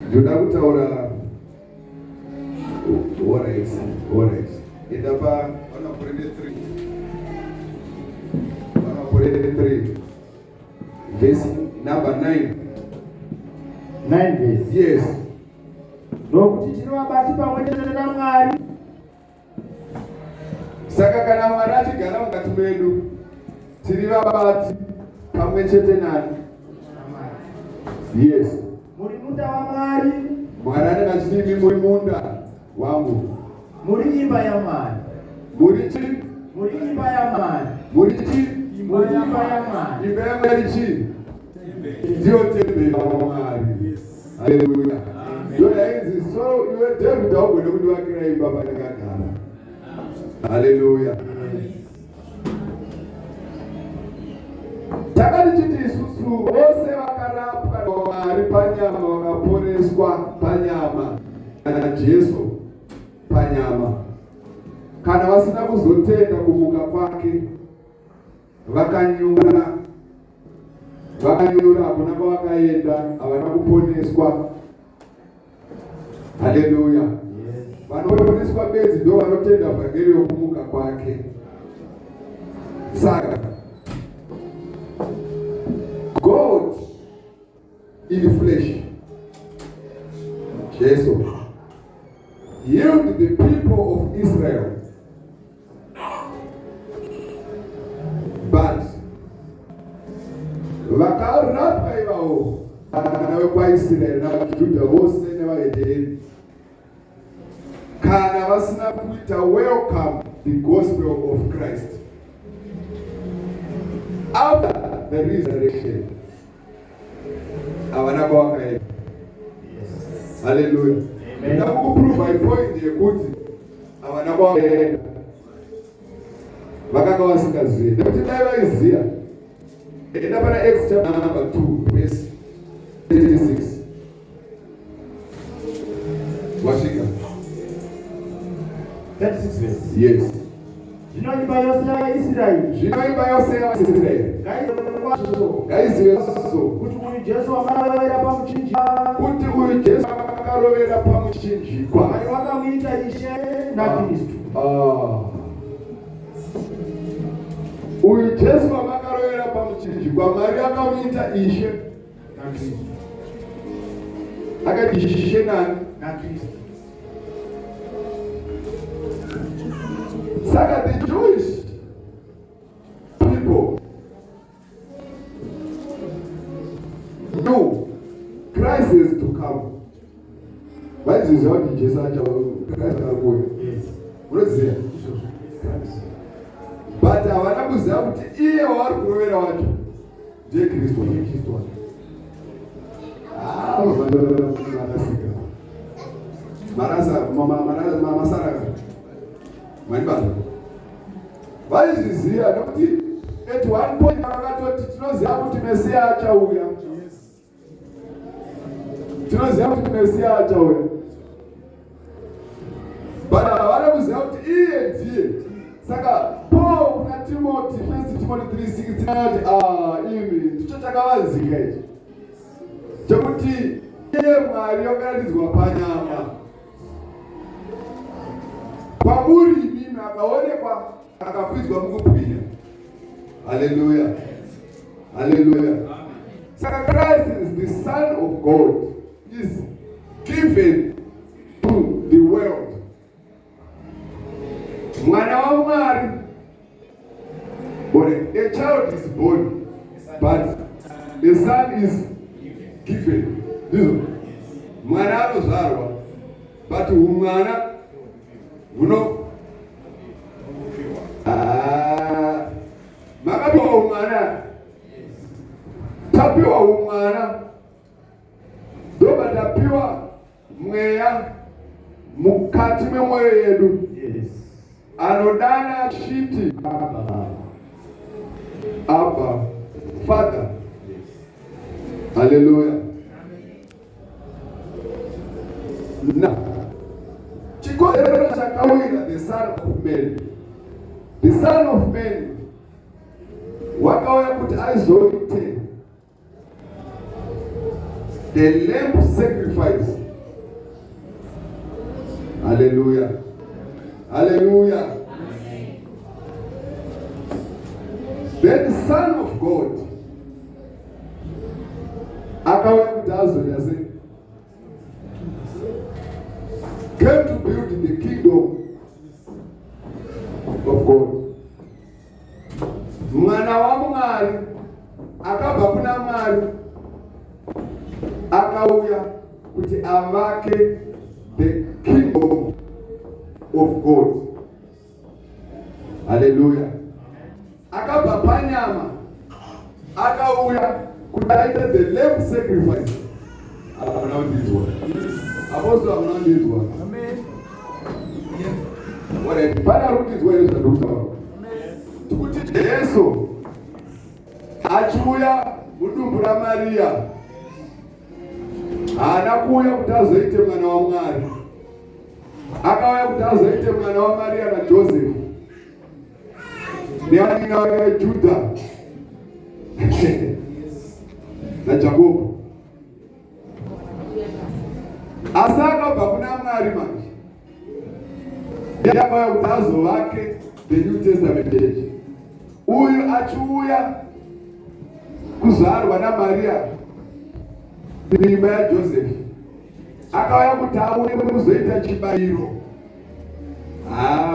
Ndoda kutaura alright. Enda pa Rukure 3 verse number 9. 9 verse. Yes. Nokuti tinovabati pamwe chete naMwari. Saka kana Mwari achigara mukati medu, tiri vabati pamwe chete nani? Yes. Muri munda waMwari. Mwari anenge achiti muri munda wangu. Muri imba yaMwari. Muri chi? Muri imba yaMwari. Muri chi? Imba yaMwari. Imba yaMwari chi? Ndiyo tembele yaMwari. Haleluya. Ndoda inzi so iwe David augone kuti vakira imba pakagara. Haleluya. Takati chiti isusu vose vakarapwa naMwari panyama, vakaporeswa panyama kana Jesu panyama, kana vasina kuzotenda kumuka kwake, vakanyura hakuna kwavakaenda, havana kuponeswa. Haleluya. Vanoponeswa bedzi ndo vanotenda vhangeri yokumuka kwake. Saka God in flesh, Jesus, healed the people of Israel, but vakarapwa ivavo vana vekwaIsraeri navaJudha vose nevaHedheni kana vasina kuita welcome the gospel of Christ after the resurrection. Havana kwavakaenda. Haleluya. Nda kuprova ipoint yekuti havana kwavakaenda, vakanga vasingazivi. Nekuti dai vaiziva, enda pana Acts chapter number 2 verse 36. Wasvika 36 verse. Yes. Zvino imba yose yaIsraeri ngaizive so kuti uyu Jesu wakarovera pamuchinjikwa, Mwari vakamuita Ishe naKristu. Uyu Jesu wamakarovera pamuchinjikwa, Mwari akamuita Ishe naKristu. Akati Ishe nani? naKristu. Saka the Jewish people knew Christ is to come. Why is it what Jesus Christ akakuya? Yes. Unoziva? But havana kuziva kuti iye wavari kurovera wacho ndiye Kristu wacho. Masara Manibala. Vaizviziva nokuti at one point vakatoti tinoziva kuti Mesiya achauya. Tinoziva kuti Mesiya achauya. But havana kuziva kuti iye ndiye. Saka Paul kuna Timothy, 1 Timothy 3:16 imi ndicho chakavaziva ichi. Chekuti iye Mwari wakaratidzwa panyama. Kwamuri imimi akaonekwa akakwidzwa mukubwinya. Haleluya. Haleluya. Saka Christ is the Son of God, is given to the world. Mwana wa Mwari, a child is born, but the son is given. Mwana anozvarwa, but umwana uno makapiwa umwana, tapiwa umwana, ndoba tapiwa mweya mukati memwoyo yedu. Anodana achiti Abba Father. Haleluya. Na chikonzero chakawira the Son of Man. The Son of Man wakauya kuti azoite the lamb sacrifice. Hallelujah. Hallelujah. Then the Son of God akauya kuti azonyase came to build the kingdom of God. Mwana wa Mwari akabva kuna Mwari akauya kuti avake the kingdom of God. Hallelujah. Akabva panyama akauya kuti aite the lamb sacrifice. Amunandizwa. Apostle amunandizwa. Amen. Wale pana rukizwa ile zvadokuta. Tukuti Yesu achiuya mudumbu raMaria haana kuuya kuti azoite mwana wa Mwari. Akauya kuti azoite mwana wa Maria naJosefu nevanina vake vaJudha naJakobo. Asi akabva kuna Mwari manje akauya kuti azovake the New Testament church. Uyu achiuya kuzvarwa naMaria mimba yaJosefu akauya kuti auye kuzoita chibayiro.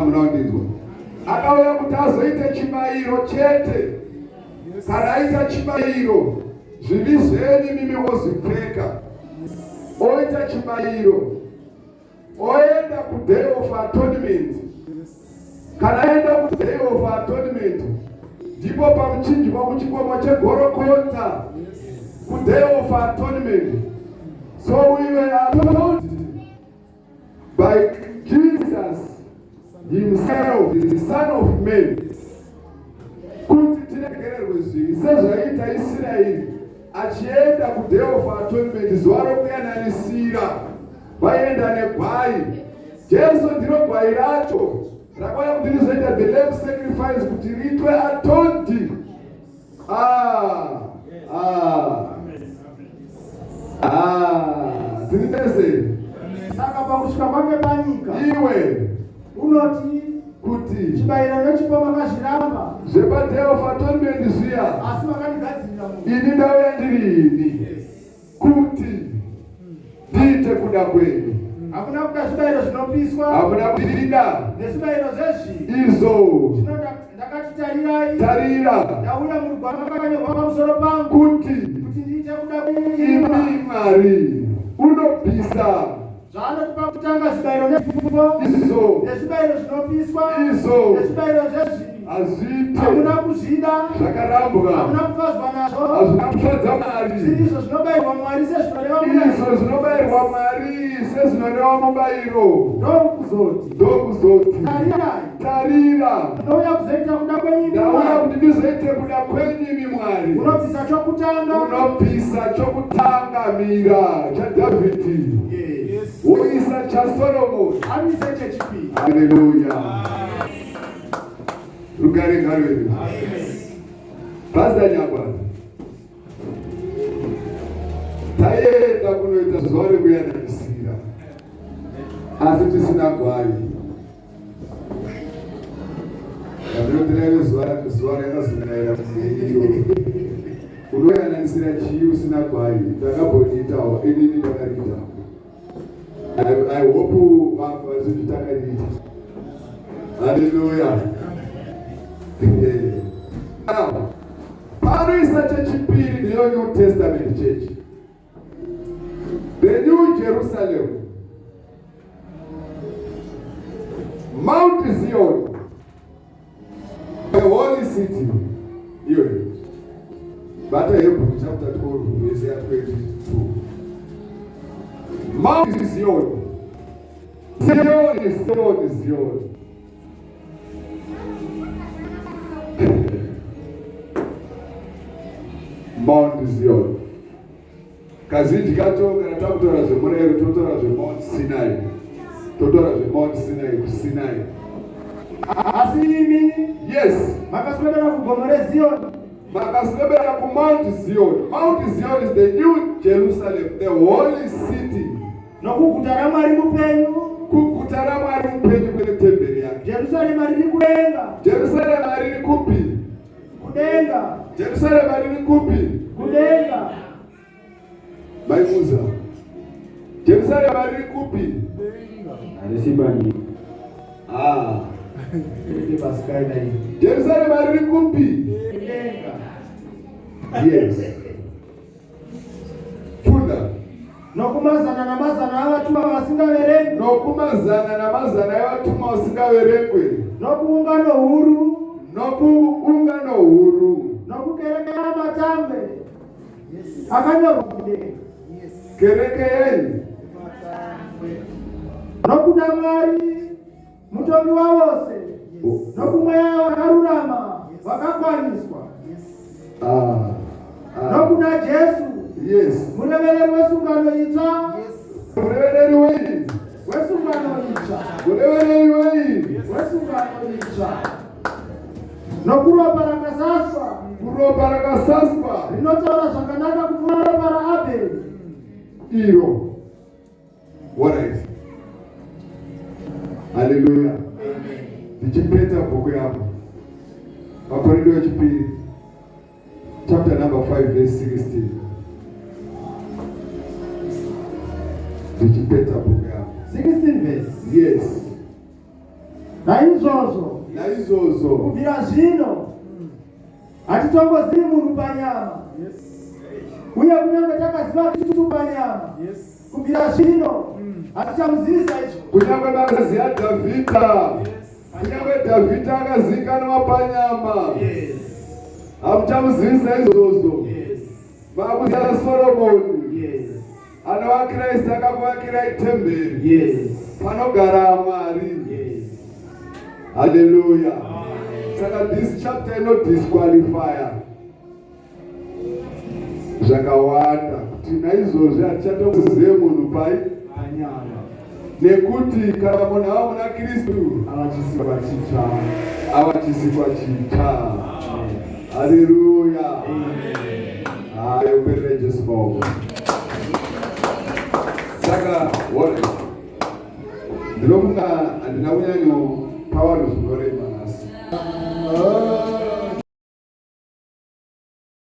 Munaondinzwa. Akauya kuti azoita chibayiro chete. Kana aita chibayiro zvivi zvenyu mimi wozvipfeka. Oita chibayiro oenda kuday of atonement. Kana aenda kuday of atonement ndipo pamuchinjwa kuchikomo chegorokota kuday of atonement. So we were told by Jesus himself, the Son of Man, kuti tiregererwe zvivi sezvaita Israeri achienda kuday of atonement, zuva rokuyananisira vaenda negwai. Jesu ndiro gwai racho rakauya kuti rizoita the lamb sacrifice kuti riitwe atoned. Tinitese. Saka pakusvika kwake panyika iwe unoti kuti chibayiro nechipo makazviramba zvepaday of atonement zviya, asi makandigadzirira ini ndauya ndirini kuti ndiite kuda kwenyu. Hakuna kuda zvibayiro zvinopiswa, hakuna kudida nezvibayiro zvezvi izvo. Ndakati tarirai, tarira, ndauya murugwaro rwakanyorwa pamusoro pangu kuti ndiite kuda kwenyu. imi Mwari unobvisa zvaanotipa kutanga zvibayiro nezvipo izvo nezvibayiro zvinopiswa izvo nezvibayiro zvezvi hazviite hakuna kuzvida, zvakarambwa, hakuna kufadzwa nazvo. hazvina kufadza Mwari. Izvo zvinobayirwa Mwari sezvinoreva mubayiro. Izvo zvinobayirwa Mwari sezvinoreva mubayiro. Ndokuzoti tarira, ndauya kuzoita kuda kwenyu. ndauya kuti ndizoite kuda kwenyu imi Mwari. Unobvisa chokutanga, unobvisa chokutangamira chaDhavhidhi, uisa chaSolomoni, amise chechipiri. haleluya. Rugare ngarweni. Pastor Nyabwana, taenda kunoita zuva rekuyananisira asi tisina gwai. Ndinotireve zuva rakazungaira iyo unoyananisira chii usina gwai. Ndakambonitawo inini ndakariitawo. I hope vanhu vazvitakariita. Hallelujah. Now, panoisa chechipiri ndiyo New Testament church, the New Jerusalem, Mount Zion, the holy city. Here, Bata Hebrew chapter 12, verse 22. Mount Zion. Zion is Zion is Zion. Mount Zion. Kazhinji kacho kana takutora zvemurayiro totora zveMount Sinai. Totora zveMount Sinai kuSinai. Asi imi yes makaswedera kugomo reZioni Makaswedera ku Mount Zion. Mount Zion is the new Jerusalem, the holy city. Nokuguta raMwari mupenyu. Kuguta raMwari mupenyu kwenye tembele yake. Jerusalem riri kudenga. Jerusalem riri kupi? Kudenga. Jerusalem riri kupi? Kudenga. Maimuza. Jerusalem riri kupi? Anisibani. Jerusalem riri kupi? Kudenga. Yes. Funda. Nokumazana na mazana y'abatumwa basingaberengwe. Nokumazana na mazana y'abatumwa basingaberengwe. Nokuunga nohuru. Nokuunga nohuru. Nokukerekera amatambe. Akanyorukide. Yes. Kerekeyeni. Nokudamwari mutombi wa wose. Nokumweya wakarurama wakakwaniswa. Nokuna Jesu. Yes. Muleveleri wesungano itsva. Muleveleri wei. Wesungano itsva. Muleveleri wei. Wesungano itsva. Nokuropa rakasaswa. Kuropa rakasaswa. Rinotaura zvakanaka kupfuura ropa raAbheri. Iro. What is? Hallelujah. Tichipeta bhuku yako. Makorinto echipiri. Chapter number 5 verse 16. Tichipeta bhuku yako. 16 verse. Yes. Naizvozvo. Kubvira zvino hatitongoziri munhu panyama. Uye kunyange takaziva kuti tiri panyama. Kubvira zvino hatichamuzivisa izvo. Kunyange vakaziva Dhavhidha. Kunyange Dhavhidha akazivikanwa panyama. Hamuchamuzivisa izvozvo. Vakuziva Soromoni. Anovakira Isaka kuvakira temberi. Panogara Mwari. Hallelujah. Saka this chapter no disqualifier. Zvakawanda kuti naizvozvo hatichatokuzive munhu pai panyama. Nekuti kana munhu ava muna Kristu avachisikwa chitsva. Hallelujah. Hayi uperere Jesu maoko. Saka ndinofunga handina kunyanyo pavanhu zvinorema nhasi.